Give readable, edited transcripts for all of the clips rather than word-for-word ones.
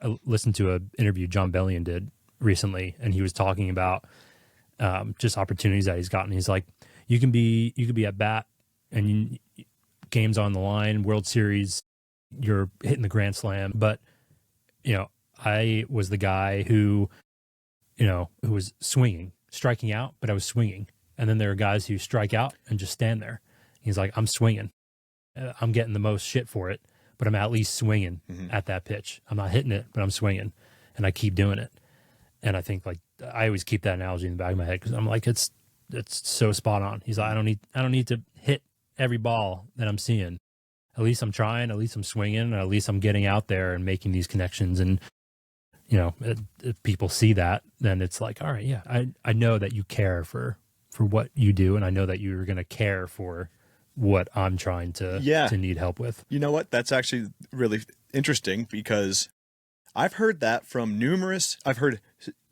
I listened to an interview John Bellion did recently, and he was talking about just opportunities that he's gotten. He's like, you can be at bat and games on the line, World Series, you're hitting the grand slam. But, I was the guy who was swinging, striking out, but I was swinging. And then there are guys who strike out and just stand there. He's like, I'm swinging. I'm getting the most shit for it, but I'm at least swinging at that pitch. I'm not hitting it, but I'm swinging, and I keep doing it. And I think I always keep that analogy in the back of my head because I'm like, it's so spot on. He's like, I don't need to hit every ball that I'm seeing. At least I'm trying. At least I'm swinging. And at least I'm getting out there and making these connections. And if people see that, then it's like, all right, yeah, I know that you care for what you do, and I know that you're going to care for what I'm trying to need help with. You know what? That's actually really interesting because I've heard that from I've heard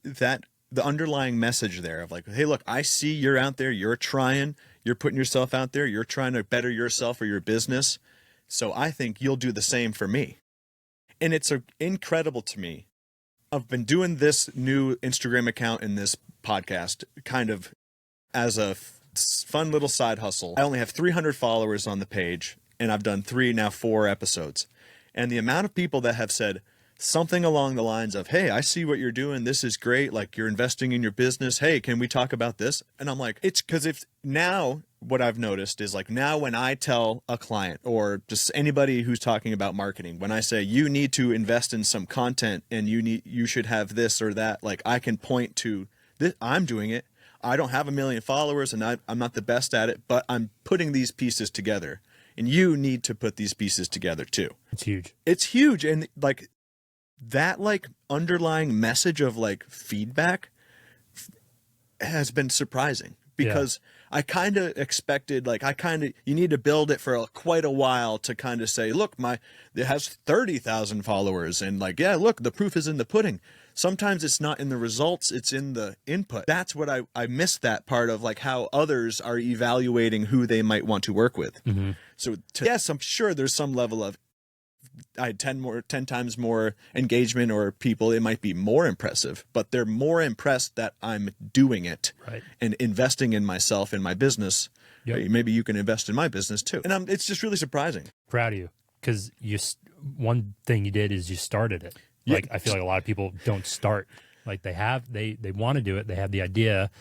that the underlying message there of like, hey, look, I see you're out there, you're trying, you're putting yourself out there, you're trying to better yourself or your business. So I think you'll do the same for me. And it's incredible to me. I've been doing this new Instagram account and this podcast kind of as a fun little side hustle. I only have 300 followers on the page, and I've done 4 episodes. And the amount of people that have said something along the lines of, hey, I see what you're doing. This is great. Like, you're investing in your business. Hey, can we talk about this? And I'm like, it's because now what I've noticed is like now when I tell a client or just anybody who's talking about marketing, when I say you need to invest in some content and you should have this or that, like I can point to this, I'm doing it. I don't have 1 million followers and I'm not the best at it, but I'm putting these pieces together, and you need to put these pieces together too. It's huge. It's huge. And like that, like underlying message of like feedback has been surprising because I kind of expected, like you need to build it for quite a while to kind of say, look, it has 30,000 followers. And like, yeah, look, the proof is in the pudding. Sometimes it's not in the results, it's in the input. That's what I missed, that part of like how others are evaluating who they might want to work with. So yes, I'm sure there's some level of, I had 10 times more engagement or people, it might be more impressive, but they're more impressed that I'm doing it and investing in myself, in my business. Yep. Maybe you can invest in my business too. And it's just really surprising. Proud of you. Because one thing you did is you started it. Like, I feel like a lot of people don't start. Like they want to do it. They have the idea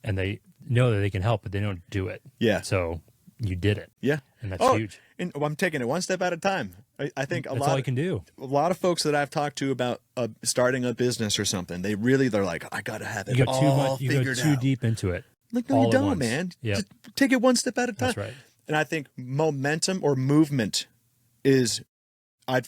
and they know that they can help, but they don't do it. Yeah. So you did it. Yeah. And that's huge. And I'm taking it one step at a time. I think that's all you can do. A lot of folks that I've talked to about starting a business or something, they're like, I got to have it all figured out. You go too deep into it. Like, no, you don't, man. Yep. Just take it one step at a time. That's right. And I think momentum or movement is, I'd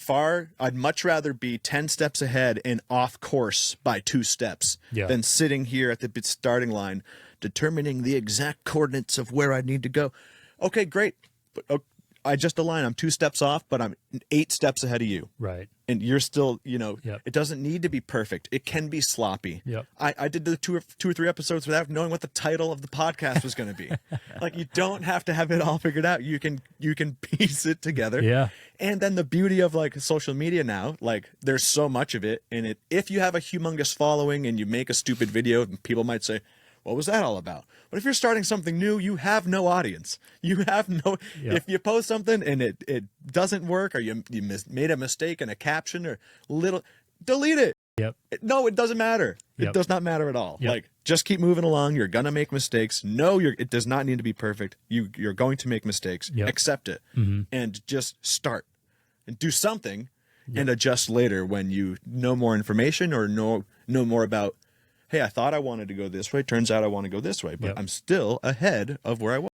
much rather be 10 steps ahead and off course by 2 steps than sitting here at the starting line, determining the exact coordinates of where I need to go. Okay, great. But I just align. I'm 2 steps off, but I'm 8 steps ahead of you. Right. And you're still, it doesn't need to be perfect. It can be sloppy. Yep. I did the 2 or 3 episodes without knowing what the title of the podcast was going to be. Like, you don't have to have it all figured out. You can piece it together. Yeah. And then the beauty of like social media now, like there's so much of it. And if you have a humongous following and you make a stupid video, people might say, what was that all about? But if you're starting something new, you have no audience. You have no, if you post something and it doesn't work, or you made a mistake in a caption or delete it. Yep. No, it doesn't matter. It does not matter at all. Yep. Like, just keep moving along. You're going to make mistakes. No, it does not need to be perfect. You're going to make mistakes. Yep. Accept it and just start and do something and adjust later when you know more information or know more about, hey, I thought I wanted to go this way. Turns out I want to go this way, but I'm still ahead of where I was.